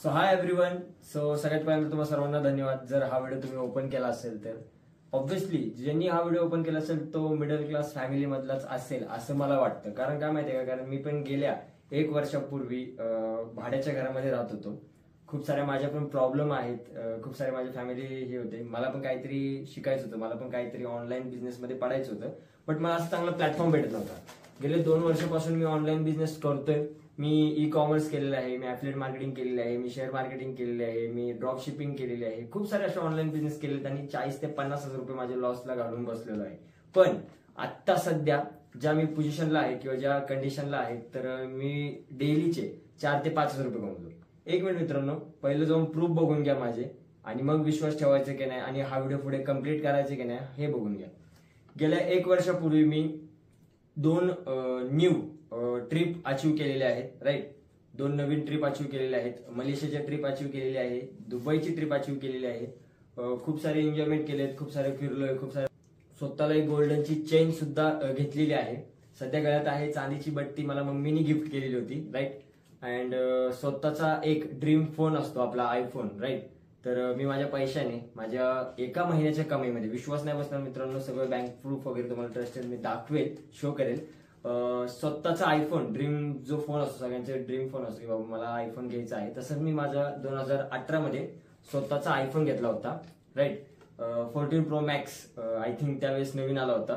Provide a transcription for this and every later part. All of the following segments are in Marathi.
So hi everyone. सो सगळ्यात पहिल्यांदा तुम्हाला सर्वांना धन्यवाद. जर हा व्हिडिओ तुम्ही ओपन केला असेल तर ऑब्व्हियसली ज्यांनी हा व्हिडिओ ओपन केला असेल तो मिडल क्लास फॅमिली मधलाच असेल असं मला वाटतं. कारण काय माहितीये का, कारण मी पण गेल्या 1 वर्षापूर्वी भाड्याच्या घरामध्ये राहत होतो. खूप साऱ्या माझ्या पण प्रॉब्लेम आहेत, खूप सारे माझी फॅमिली हे होते. मला पण काहीतरी शिकायचं होतं, मला पण काहीतरी ऑनलाईन बिझनेसमध्ये पडायचं होतं, बट मला असं चांगला प्लॅटफॉर्म भेटत नव्हता. गेले 2 वर्षापासून मी ऑनलाईन बिझनेस करतोय. मी ई कॉमर्स केलेलं आहे, मी ॲफिलिएट मार्केटिंग केलेलं आहे, मी शेअर मार्केटिंग केलेली आहे, मी ड्रॉप शिपिंग केलेली आहे. खूप सारे असे ऑनलाईन बिझनेस केले आणि 40 ते 50 हजार रुपये माझ्या लॉसला घालून बसलेलो आहे. पण आता सध्या ज्या मी पोझिशनला आहे किंवा ज्या कंडिशनला आहे, तर मी डेलीचे 4 ते 5 हजार रुपये कमवतो. 1 मिनिट मित्रांनो, पहिलं जाऊन प्रूफ बघून घ्या माझे आणि मग विश्वास ठेवायचा की नाही आणि हा व्हिडिओ पुढे कम्प्लीट करायचे की नाही हे बघून घ्या. गेल्या 1 वर्षापूर्वी मी 2 न्यू ट्रिप अचीव्ह केलेले आहेत. राईट, 2 नवीन ट्रिप अचीव्ह केलेले आहेत. मलेशियाची ट्रिप अचीव्ह केलेली आहे, दुबईची ट्रिप अचीव्ह केलेली आहे. खूप सारे एन्जॉयमेंट केलेत, खूप सारे फिरलोय, खूप सारे. स्वतःला एक गोल्डनची चेन सुद्धा घेतलेली आहे. सध्या गळ्यात आहे चांदीची बट्टी, मला मम्मीनी गिफ्ट केलेली होती. राईट, अँड स्वतःचा एक ड्रीम फोन असतो आपला आयफोन. राईट, तर मी माझ्या पैशाने माझ्या 1 महिन्याच्या कमाईमध्ये, विश्वास नाही बसणार मित्रांनो, सगळं बँक प्रूफ वगैरे तुम्हाला ट्रस्टेड मी दाखवेल, शो करेल. स्वतःचा आयफोन, ड्रीम जो फोन असतो, सगळ्यांचे ड्रीम फोन असतो की बाबा मला आयफोन घ्यायचा आहे, तसंच मी माझा 2018 मध्ये स्वतःचा आयफोन घेतला होता. Right, 14 Pro Max I think त्यावेळेस नवीन आला होता.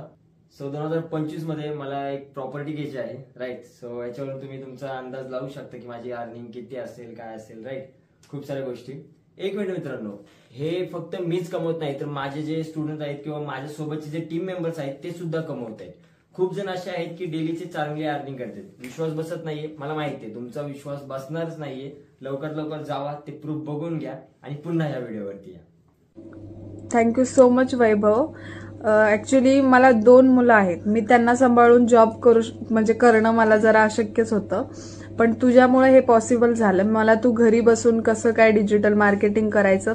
सो 2025 मध्ये मला एक प्रॉपर्टी घ्यायची आहे. राईट, सो याच्यावरून तुम्ही तुमचा अंदाज लावू शकता की माझी अर्निंग किती असेल, काय असेल. राईट, खूप साऱ्या गोष्टी. 1 मिनिट मित्रांनो, हे फक्त मीच कमवत नाही, तर माझे जे स्टुडंट आहेत किंवा माझ्यासोबतचे जे टीम मेंबर्स आहेत ते सुद्धा कमवत आहेत. खूप जण असे आहेत की डेलीचे चांगले अर्निंग करतात. विश्वास बसत नाहीये, मला माहितीये तुमचा विश्वास बसणारच नाहीये. लवकरात लवकर जावा, ते प्रूफ बघून घ्या आणि पुन्हा या व्हिडिओवरती या. थँक्यू सो मच वैभव. ऍक्च्युली मला 2 मुलं आहेत, मी त्यांना सांभाळून जॉब करणं मला जरा अशक्यच होतं, पण तुझ्यामुळे हे पॉसिबल झालं. मला तू घरी बसून कसं काय डिजिटल मार्केटिंग करायचं,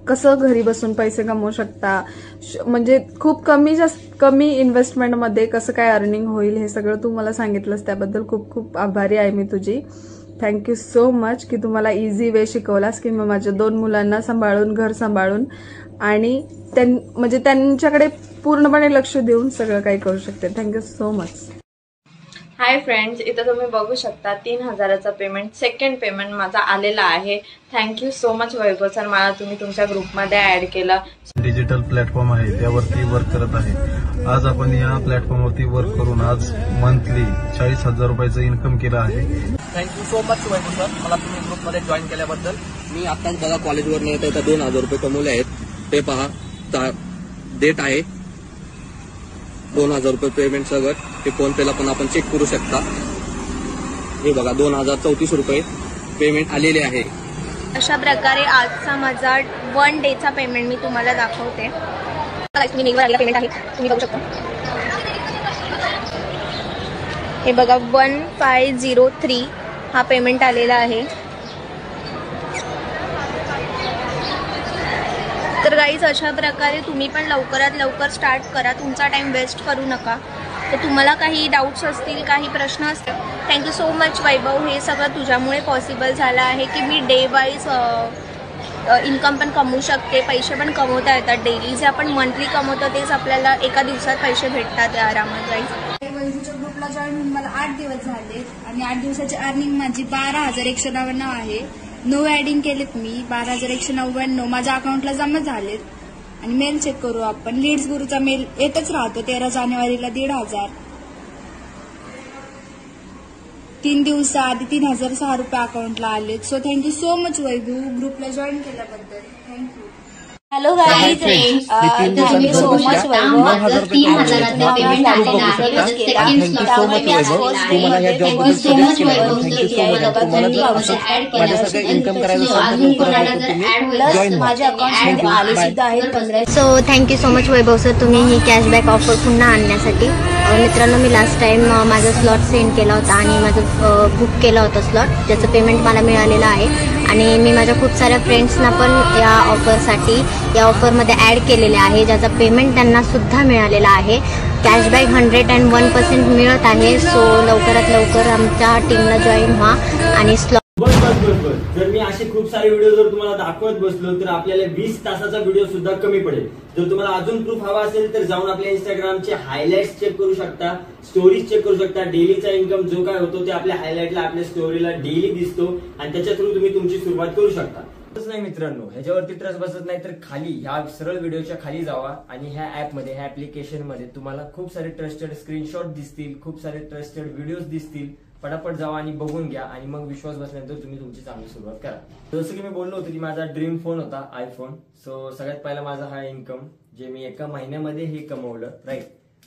कसं घरी बसून पैसे कमवू शकता, म्हणजे खूप कमी इन्व्हेस्टमेंटमध्ये कसं काय अर्निंग होईल हे सगळं तू मला सांगितलंस, त्याबद्दल खूप खूप आभारी आहे मी तुझी. थँक्यू सो मच की तू मला इझी वे शिकवलास की मी माझ्या 2 मुलांना सांभाळून, घर सांभाळून आणि म्हणजे त्यांच्याकडे पूर्णपणे लक्ष देऊन सगळं काही करू शकते. Thank you so much. Hi friends, इथं तुम्ही बघू शकता 3000चा पेमेंट, सेकंड पेमेंट माझा आलेला आहे. Thank you so much Vaibhav sir, मला तुम्ही तुमच्या ग्रुपमध्ये ऍड केलं. डिजिटल प्लॅटफॉर्म आहे त्यावरती वर्क करत आहे. आज आपण या प्लॅटफॉर्मवरती वर्क करून आज मंथली 40,000 रुपयाचं इन्कम केलं आहे. Thank you so much Vaibhav sir, मला तुम्ही ग्रुपमध्ये जॉईन केल्याबद्दल. मी आत्ताच बघा कॉलेजवर येत होता 2,000 रुपये कमवले आहेत. ते पहा, डेट आहे 2,000 रुपये पेमेंट सगळं. हे फोन पेला पण आपण चेक करू शकता. हे बघा 2,034 रुपये पेमेंट आलेले आहे. अशा प्रकारे आजचा माझा 1 डेचा पेमेंट मी तुम्हाला दाखवते. पेमेंट आहे, तुम्ही बघू शकता. हे बघा 1503 हा पेमेंट आलेला आहे. तर गाईज अशा प्रकारे तुम्ही पण लवकरात लवकर स्टार्ट करा, तुमचा टाइम वेस्ट करू नका. तर तुम्हाला काही डाऊट्स असतील, काही प्रश्न असतील. थँक्यू सो मच वैभव, हे सगळं तुझ्यामुळे पॉसिबल झालं आहे की मी डे वाईज इन्कम पण कमवू शकते, पैसे पण कमवता येतात. डेली जे आपण मंथली कमवतो तेच आपल्याला एका दिवसात पैसे भेटतात आरामात. गाईज वैभवच्या ग्रुपला जॉईन होऊन मला 8 दिवस झाले आणि 8 दिवसाची अर्निंग माझी 12,199 आहे. 9 ऍडिंग केलेत मी, 12,199 माझ्या अकाउंटला जमा झालेत. आणि मेल चेक करू आपण. लीड्स गुरुचा मेल येतच राहतो. 13 जानेवारीला 1,500. 3 दिवसाआधी 3,006 रुपये अकाउंटला आलेत. So thank you so much Vaibhav ग्रुपला जॉईन केल्याबद्दल. Thank you. Hello guys, thank you so much Vaibhav. 3,000चे पेमेंट आलेलं आहे. माझ्या अकाउंट आले सुद्धा आहेत 15. So thank you so much Vaibhav sir, तुम्ही ही कॅशबॅक ऑफर पुन्हा आणण्यासाठी. मित्रांनो, मी लास्ट टाइम माझा स्लॉट सेंड केला होता आणि माझं बुक केला होता स्लॉट, ज्याचं पेमेंट मला मिळालेलं आहे. आणि मी माझ्या खूप साऱ्या फ्रेंड्सना पण या ऑफरसाठी, या ऑफरमध्ये ॲड केलेले आहे, ज्याचा पेमेंट त्यांना सुद्धा मिळालेला आहे. कॅशबॅक 101% मिळत आहे. सो लवकरात लवकर आमच्या टीमला जॉईन व्हा आणि स्लॉट जर मी असे खूप सारे व्हिडिओ जर तुम्हाला दाखवत बसलो तर आपल्याला 20 तासाचा व्हिडिओ सुद्धा कमी पडेल. जर तुम्हाला अजून प्रूफ हवा असेल तर जाऊन आपल्या इंस्टाग्रामचे हायलाइट्स चेक करू शकता, स्टोरीज चेक करू शकता. डेलीचा इन्कम जो काय होतो ते आपल्या हायलाइटला आपल्या स्टोरीला डेली दिसतो आणि त्याच्या थ्रू तुम्ही तुमची सुरुवात करू शकता. नाही मित्रांनो, ह्याच्यावरती ट्रस्ट बसत नाही तर खाली ह्या सरळ व्हिडिओच्या खाली जावा आणि ह्या ऍपमध्ये, ह्या ऍप्लिकेशन मध्ये तुम्हाला खूप सारे ट्रस्टेड स्क्रीनशॉट दिसतील, खूप सारे ट्रस्टेड व्हिडिओज दिसतील. पटापट जावा आणि बघून घ्या आणि मग विश्वास बसल्यानंतर तुम्ही तुमची चांगली सुरुवात करा. जसं की मी बोललो होतो की माझा ड्रीम फोन होता आयफोन. सो सगळ्यात पहिला माझा हा इन्कम जे मी एका महिन्यामध्ये हे कमवलं, राईट.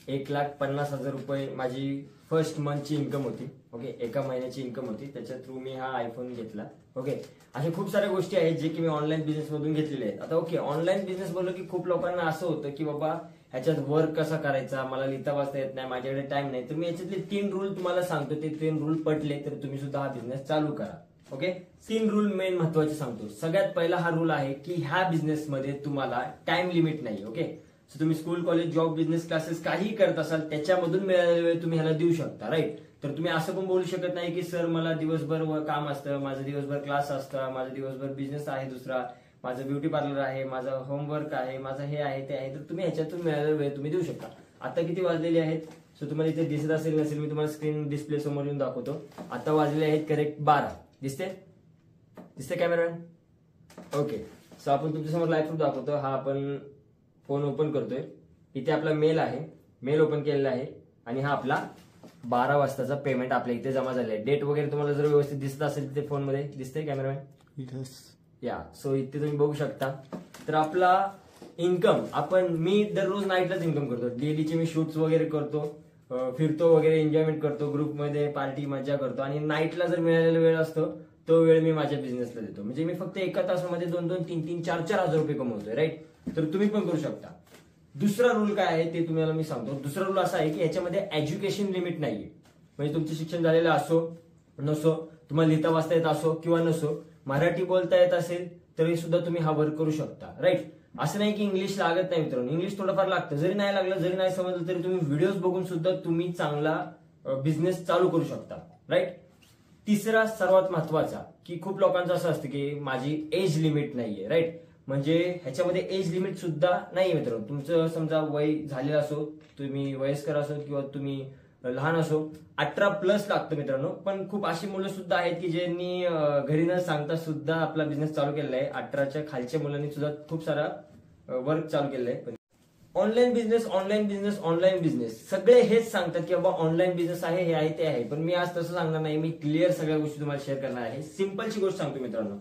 1,50,000 रुपये माझी फर्स्ट मंथची इन्कम होती. ओके, एका महिन्याची इन्कम होती. त्याच्या थ्रू मी हा आयफोन घेतला. ओके, अशा खूप साऱ्या गोष्टी आहेत जे की मी ऑनलाईन बिझनेस मधून घेतलेले आहेत. आता ओके, ऑनलाईन बिझनेस बोललो की खूप लोकांना असं होतं की बाबा ह्याच्यात वर्क कसा करायचा, मला लिहिता वाचता येत नाही, माझ्याकडे टाइम नाही. तर मी याच्यातले 3 रूल तुम्हाला सांगतो. ते 3 रूल पटले तर तुम्ही सुद्धा हा बिझनेस चालू करा. ओके, 3 रूल मेन महत्वाचे सांगतो. सगळ्यात पहिला हा रूल आहे की ह्या बिझनेसमध्ये तुम्हाला टाइम लिमिट नाही. ओके, सो तुम्ही school, college, job, business, classes काहीही करत असाल त्याच्यामधून मिळालेला वेळ तुम्ही ह्याला देऊ शकता, राईट. तर तुम्ही असं पण बोलू शकत नाही की सर मला दिवसभर काम असतं, माझं दिवसभर क्लास असतं, माझं दिवसभर बिझनेस आहे दुसरा, माझं ब्युटी पार्लर आहे, माझं होमवर्क आहे, माझं हे आहे ते आहे. तर तुम्ही ह्याच्यातून मिळालेला वेळ तुम्ही देऊ शकता. आता किती वाजलेले आहेत सो तुम्हाला इथे दिसत असेल नसेल, मी तुम्हाला स्क्रीन डिस्प्ले समोर येऊन दाखवतो. आता वाजलेले आहेत करेक्ट 12. दिसते कॅमेरामॅन? ओके, सो आपण तुमच्यासमोर लाईव्ह प्रूफ दाखवतो. हा आपण फोन ओपन करतोय. इथे आपला मेल आहे, मेल ओपन केलेला आहे आणि हा आपला 12 वाजताचा पेमेंट आपल्या इथे जमा झाले आहे. डेट वगैरे तुम्हाला जर व्यवस्थित दिसत असेल तिथे फोनमध्ये दिसतंय कॅमेरामॅन? या, सो इथे तुम्ही बघू शकता. तर आपला इन्कम मी दररोज नाईटलाच इन्कम करतो. डेलीचे मी शूट्स वगैरे करतो, फिरतो वगैरे, एन्जॉयमेंट करतो, ग्रुपमध्ये पार्टी मजा करतो आणि नाईटला जर मिळालेला वेळ असतो तो वेळ मी माझ्या बिझनेसला देतो. म्हणजे मी फक्त एका तासामध्ये 2-2, 3-3, 4-4 हजार रुपये कमवतोय, राईट. तर तुम्ही पण करू शकता. दुसरा रूल काय आहे ते तुम्हाला मी सांगतो. दुसरा रूल असा आहे की याच्यामध्ये एज्युकेशन लिमिट नाहीये. म्हणजे तुमचं शिक्षण झालेलं असो नसो, तुम्हाला लिहिता वाचता येत असो किंवा नसो, मराठी बोलता येत असेल तरी सुद्धा तुम्ही हा वर्क करू शकता, राईट. असं नाही की इंग्लिश लागत नाही मित्रांनो, इंग्लिश थोडंफार लागतं. जरी नाही लागलं, जरी नाही समजलं तरी तुम्ही व्हिडिओज बघून सुद्धा तुम्ही चांगला बिझनेस चालू करू शकता, राईट. तिसरा सर्वात महत्वाचा की खूप लोकांचं असं असतं की माझी एज लिमिट नाहीये, राईट. म्हणजे ह्याच्यामध्ये एज लिमिट सुद्धा नाहीये मित्रांनो. तुमचं समजा वय झालेलं असो, तुम्ही वयस्कर असो किंवा तुम्ही लहान असो, 18+ लागतं मित्रांनो. पण खूप अशी मुलं सुद्धा आहेत की ज्यांनी घरी न सांगता सुद्धा आपला बिझनेस चालू केलेला आहे. 18च्या खालच्या मुलांनी सुद्धा खूप सारा वर्क चालू केलेलं आहे. Online business, online business, online business सगळे हेच सांगतात की बाबा ऑनलाईन बिझनेस आहे, हे आहे ते आहे. पण मी आज तसं सांगणार नाही. मी क्लिअर सगळ्या गोष्टी तुम्हाला शेअर करणार आहे. सिंपलची गोष्ट सांगतो मित्रांनो.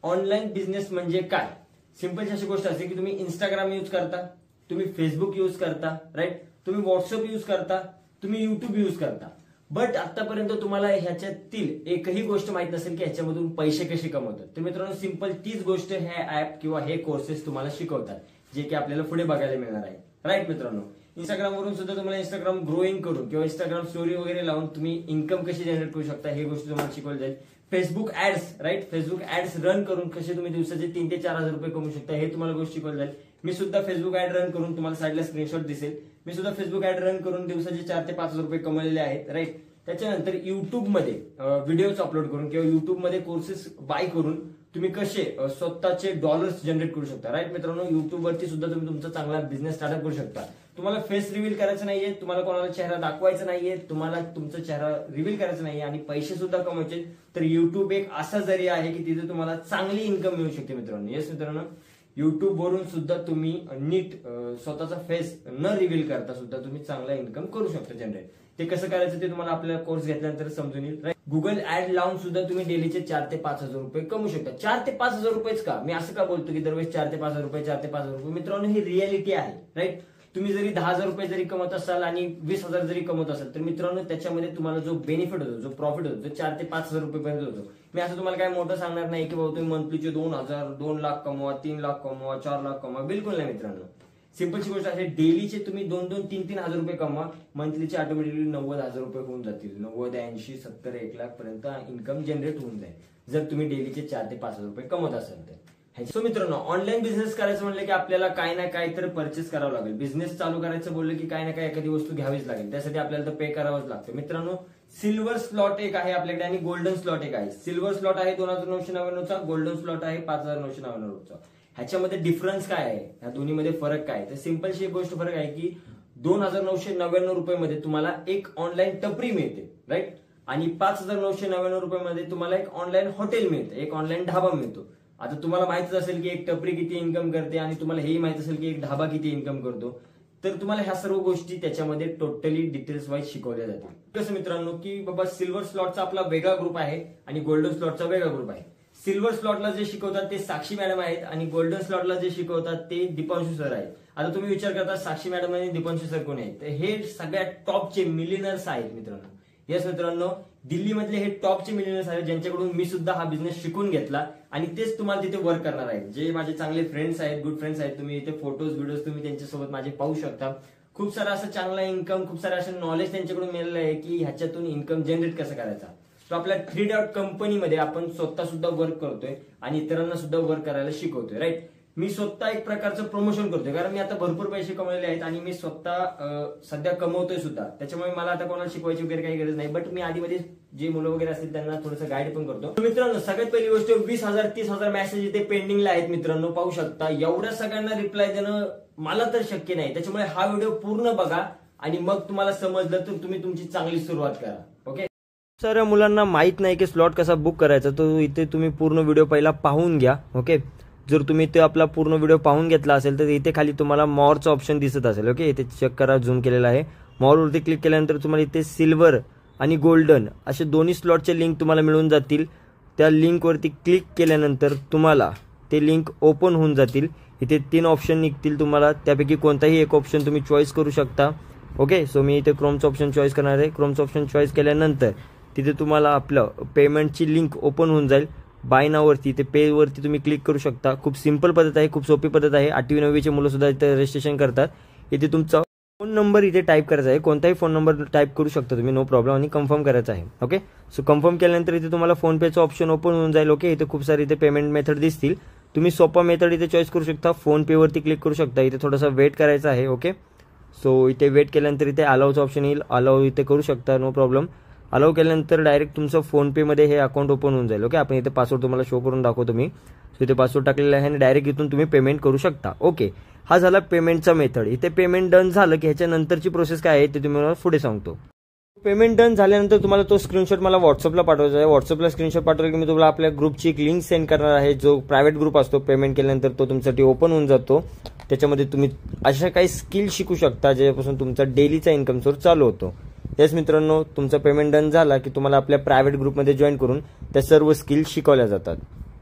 ऑनलाईन बिझनेस म्हणजे काय? सिंपलची अशी गोष्ट असते की तुम्ही इंस्टाग्राम यूज करता, तुम्ही फेसबुक यूज करता, राईट. तुम्ही व्हॉट्सअप यूज करता, तुम्ही युट्यूब यूज करता. बट आतापर्यंत तुम्हाला ह्याच्यातील एकही गोष्ट माहित नसेल की ह्याच्यामधून पैसे कसे कमवतात. तर मित्रांनो सिंपल तीच गोष्ट हे ऍप किंवा हे कोर्सेस तुम्हाला शिकवतात, जे की आपल्याला पुढे बघायला मिळणार आहे, राईट मित्रांनो. इंस्टाग्रामवरून सुद्धा तुम्हाला इंस्टाग्राम ग्रोईंग करून किंवा इंस्टाग्राम स्टोरी वगैरे लावून तुम्ही इन्कम कशी जनरेट करू शकता हे गोष्टी तुम्हाला शिकवल्या जाईल. Facebook ads, right, Facebook ads run करून कसे तुम्ही दिवसाचे 3 ते 4 हजार रुपये कमवू शकता हे तुम्हाला गोष्ट शिकवल्या जाईल. मी सुद्धा फेसबुक ऍड रन करून, तुम्हाला साईडला स्क्रीनशॉट दिसेल, मी सुद्धा फेसबुक ऍड रन करून दिवसाचे 4 ते 5 हजार रुपये कमवलेले आहेत, राईट. त्याच्यानंतर युट्यूबमध्ये व्हिडिओज अपलोड करून किंवा युट्यूबमध्ये कोर्सेस बाय करून तुम्ही कसे स्वतःचे डॉलर्स जनरेट करू शकता, राईट मित्रांनो. युट्यूबवरती सुद्धा तुम्ही तुमचा चांगला बिझनेस स्टार्टअप करू शकता. तुम्हाला फेस रिव्हील करायचं नाहीये, तुम्हाला कोणाला चेहरा दाखवायचा नाहीये, तुम्हाला तुमचा चेहरा रिव्हील करायचा नाहीये आणि पैसे सुद्धा कमवायचे. तर युट्यूब एक असा जरिया आहे की तिथे तुम्हाला चांगली इन्कम मिळू शकते मित्रांनो. येस मित्रांनो, युट्यूब वरून सुद्धा तुम्ही नीट स्वतःचा फेस न रिव्हील करता सुद्धा तुम्ही चांगला इन्कम करू शकता जनरेट. ते कसं करायचं ते तुम्हाला आपल्या कोर्स घेतल्यानंतर समजून येईल. गुगल ऍड लावून सुद्धा तुम्ही डेलीचे 4 ते 5 हजार रुपये कमवू शकता. 4 ते 5 हजार रुपयेच का? मी असं का बोलतो की दरवेळेस 4 ते 5 हजार रुपये, 4 ते 5 हजार रुपये. मित्रांनो ही रियालिटी आहे, राईट. तुम्ही जरी 10 हजार रुपये जरी कमवत असाल आणि 20 हजार जरी कमवत असाल तर मित्रांनो त्याच्यामध्ये तुम्हाला जो बेनिफिट होतो, जो प्रॉफिट होतो, तो 4 ते 5 हजार रुपयेपर्यंत होतो. मी असं तुम्हाला काय मोठं सांगणार नाही की बाबा तुम्ही मंथलीचे 2,000, 2 लाख कमवा, 3 लाख कमवा, 4 लाख कमवा. बिलकुल नाही मित्रांनो. सिंपलची गोष्ट आहे, डेलीचे तुम्ही 2-2, 3-3 हजार रुपये कमवा, मंथलीचे ऑटोमॅटिकली 90 हजार रुपये होऊन जातील. 90, 80, 70, 1 लाख पर्यंत इन्कम जनरेट होऊन जाईल जर तुम्ही डेलीचे 4 ते 5 हजार रुपये कमवत असाल तर. सो मित्रांनो, ऑनलाईन बिझनेस करायचं म्हणलं की आपल्याला काय ना काय तर परचेस करावं लागेल. बिझनेस चालू करायचं बोललं की काय ना काय एखादी वस्तू घ्यावीच लागेल. त्यासाठी आपल्याला तर पे करावंच लागतं. मित्रांनो सिल्वर स्लॉट एक आहे आपल्याकडे आणि गोल्डन स्लॉट एक आहे. सिल्वर स्लॉट आहे 2999चा, गोल्डन स्लॉट आहे 5999चा. ह्याच्यामध्ये डिफरन्स काय आहे, ह्या दोन्हीमध्ये फरक काय? तर सिंपलशी एक गोष्ट फरक आहे की 2999 रुपयामध्ये तुम्हाला एक ऑनलाईन टपरी मिळते, राईट, आणि 5999 रुपयामध्ये तुम्हाला एक ऑनलाईन हॉटेल मिळते, एक ऑनलाईन ढाबा मिळतो. आता तुम्हाला माहितीच असेल की एक टपरी किती इन्कम करते आणि तुम्हाला हेही माहित असेल की एक ढाबा किती इन्कम करतो. तर तुम्हाला ह्या सर्व गोष्टी त्याच्यामध्ये टोटली डिटेल्स वाईज शिकवल्या जातील. कसं मित्रांनो की बाबा सिल्वर स्लॉटचा आपला वेगळा ग्रुप आहे आणि गोल्डन स्लॉटचा वेगळा ग्रुप आहे. सिल्वर स्लॉटला जे शिकवतात ते साक्षी मॅडम आहेत आणि गोल्डन स्लॉटला जे शिकवतात ते दीपांशू सर आहेत. आता तुम्ही विचार करता साक्षी मॅडम आणि दीपांशू सर कोण आहेत? तर हे सगळ्यात टॉपचे मिलियनर्स आहेत मित्रांनो. येस मित्रांनो, दिल्लीमधले हे टॉपचे मिलियनर्स आहेत ज्यांच्याकडून मी सुद्धा हा बिझनेस शिकून घेतला आणि तेच तुम्हाला तिथे वर्क करणार आहेत. जे माझे चांगले फ्रेंड्स आहेत, गुड फ्रेंड्स आहेत, तुम्ही इथे फोटोज व्हिडिओज तुम्ही त्यांच्यासोबत माझे पाहू शकता. खूप सारा असं चांगला इन्कम, खूप सारं असं नॉलेज त्यांच्याकडून मिळालं आहे की ह्याच्यातून इन्कम जनरेट कसं करायचा. तो आपल्या 3 डॉट कंपनीमध्ये आपण स्वतः सुद्धा वर्क करतोय आणि इतरांना सुद्धा वर्क करायला शिकवतोय, राईट. मी स्वतः एक प्रकारचं प्रमोशन करतोय कारण मी आता भरपूर पैसे कमवलेले आहेत आणि मी स्वतः सध्या कमवतोय सुद्धा. त्याच्यामुळे मला आता कोणाला शिकवायची वगैरे काही गरज नाही. बट मी आधीमध्ये जे मुलं वगैरे असतील त्यांना थोडंसं गाईड पण करतो. मित्रांनो, सगळ्यात पहिली गोष्ट 20,000 30,000 मेसेज इथे पेंडिंगला आहेत मित्रांनो, पाहू शकता. एवढ्या सगळ्यांना रिप्लाय देणं मला तर शक्य नाही. त्याच्यामुळे हा व्हिडिओ पूर्ण बघा आणि मग तुम्हाला समजलं तर तुम्ही तुमची चांगली सुरुवात करा. ओके. सर, मुलांना माहित नाही की स्लॉट कसा बुक करायचा, तो इथे तुम्ही पूर्ण व्हिडिओ पहिला पाहून घ्या. ओके. जर तुम्ही ते आपला पूर्ण व्हिडिओ पाहून घेतला असेल तर इथे खाली तुम्हाला मॉरचा ऑप्शन दिसत असेल. ओके, इथे चेक करा, झूम केलेला आहे. मॉरवरती क्लिक केल्यानंतर तुम्हाला इथे सिल्वर आणि गोल्डन असे दोन्ही स्लॉटचे लिंक तुम्हाला मिळून जातील. त्या लिंकवरती क्लिक केल्यानंतर तुम्हाला ते लिंक ओपन होऊन जातील. इथे 3 ऑप्शन निघतील तुम्हाला, त्यापैकी कोणताही एक ऑप्शन तुम्ही चॉईस करू शकता. ओके. सो मी इथे क्रोमचा ऑप्शन चॉईस करणार आहे. क्रोमचा ऑप्शन चॉईस केल्यानंतर तिथे तुम्हाला आपलं पेमेंटची लिंक ओपन होऊन जाईल. बाय नाववरती ते पे वरती तुम्ही क्लिक करू शकता. खूप सिंपल पद्धत आहे, खूप सोपी पद्धत आहे. 8वी 9वीचे मुलं सुद्धा इथे रजिस्ट्रेशन करतात. इथे तुमचा फोन नंबर इथे टाईप करायचा आहे. कोणताही फोन नंबर टाईप करू शकता तुम्ही, नो प्रॉब्लेम, आणि कन्फर्म करायचा आहे. ओके. सो कन्फर्म केल्यानंतर इथे तुम्हाला फोन पेचं ऑप्शन ओपन होऊन जाईल. ओके. इथे खूप सारे इथे पेमेंट मेथड दिसतील. तुम्ही सोपा मेथड इथे चॉईस करू शकता. फोन पे वरती क्लिक करू शकता. इथे थोडासा वेट करायचा आहे. ओके. सो इथे वेट केल्यानंतर इथे अलाउचं ऑप्शन येईल. अलाउ इथे करू शकता, नो प्रॉब्लेम. अलाउ केल्यानंतर डायरेक्ट तुमचं फोन पे मध्ये हे अकाउंट ओपन होऊन जाईल. ओके. आपण इथे पासवर्ड तुम्हाला शो करून दाखवतो मी. सो इथे पासवर्ड टाकलेला आहे आणि डायरेक्ट इथून तुम्ही पेमेंट करू शकता. ओके. हा झाला पेमेंटचा मेथड. इथे पेमेंट डन झालं की ह्याच्यानंतरची प्रोसेस काय आहे ते तुम्ही पुढे सांगतो. पेमेंट डन झाल्यानंतर तुम्हाला तो स्क्रीनशॉट मला व्हॉट्सअपला पाठवायचा आहे. व्हॉट्सअपला स्क्रीनशॉट पाठवला की मी तुम्हाला आपल्या ग्रुपची एक लिंक सेंड करणार आहे. जो प्रायव्हेट ग्रुप असतो, पेमेंट केल्यानंतर तो तुमच्यासाठी ओपन होऊन जातो. त्याच्यामध्ये तुम्ही अशा काही स्किल शिकू शकता ज्यापासून तुमचा डेलीचा इन्कम सोर्स चालू होतो. येस मित्रांनो, तुमचा पेमेंट डन झाला की तुम्हाला आपल्या प्रायव्हेट ग्रुपमध्ये जॉईन करून त्या सर्व स्किल शिकवल्या जातात.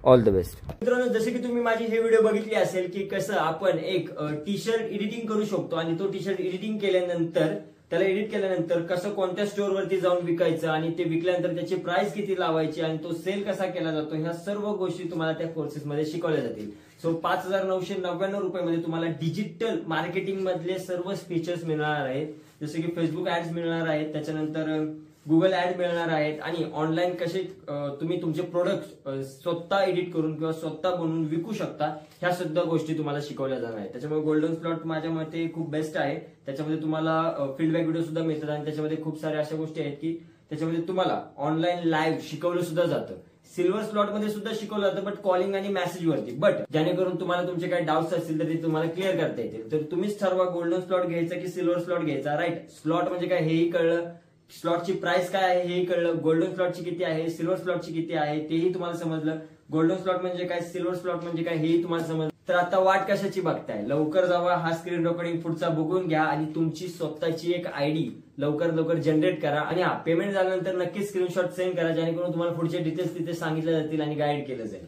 All the best. मित्रांनो, जसे की तुम्ही माझी हे व्हिडिओ बघितली असेल की कसं आपण एक टी शर्ट एडिटिंग करू शकतो आणि तो टी शर्ट एडिटिंग केल्यानंतर त्याला एडिट केल्यानंतर कसं कोणत्या स्टोअरवरती जाऊन विकायचं आणि ते विकल्यानंतर त्याची प्राइस किती लावायची आणि तो सेल कसा केला जातो, ह्या सर्व गोष्टी तुम्हाला त्या कोर्सेसमध्ये शिकवल्या जातील. सो 5,999 रुपयामध्ये तुम्हाला डिजिटल मार्केटिंग मधले सर्व फीचर्स मिळणार आहेत. जसे की फेसबुक ऍड्स मिळणार आहेत, त्याच्यानंतर गुगल ऍड मिळणार आहेत आणि ऑनलाईन कसे तुम्ही तुमचे प्रोडक्ट स्वतः एडिट करून किंवा स्वतः बनवून विकू शकता, ह्या सुद्धा गोष्टी तुम्हाला शिकवल्या जाणार आहेत. त्याच्यामुळे गोल्डन स्लॉट माझ्या मते खूप बेस्ट आहे. त्याच्यामध्ये तुम्हाला फीडबॅक व्हिडिओ सुद्धा मिळतात आणि त्याच्यामध्ये खूप साऱ्या अशा गोष्टी आहेत की त्याच्यामध्ये तुम्हाला ऑनलाईन लाईव्ह शिकवलं सुद्धा जातं. सिल्वर स्लॉट मध्ये सुद्धा शिकवलं जातं, बट कॉलिंग आणि मेसेजवरती. बट जेणेकरून तुम्हाला तुमचे काही डाऊट्स असतील तर ते तुम्हाला क्लिअर करता येतील. तर तुम्हीच ठरवा गोल्डन स्लॉट घ्यायचा की सिल्वर स्लॉट घ्यायचा, राईट. स्लॉट म्हणजे काय हेही कळलं, स्लॉटची प्राइस काय आहे हेही कळलं, गोल्डन स्लॉटची किती आहे, सिल्वर स्लॉटची किती आहे तेही तुम्हाला समजलं. गोल्डन स्लॉट म्हणजे काय, सिल्वर स्लॉट म्हणजे काय हेही तुम्हाला समजलं. तर आता वाट कशाची बघताय, लवकर जावा, हा स्क्रीन रेकॉर्डिंग पुढचा बघून घ्या आणि तुमची स्वतःची एक आयडी लवकर जनरेट करा. आणि पेमेंट झाल्यानंतर नक्की स्क्रीनशॉट सेंड करा, जेणेकरून तुम्हाला पुढचे डिटेल्स तिथे सांगितले जातील आणि गाईड केलं जाईल.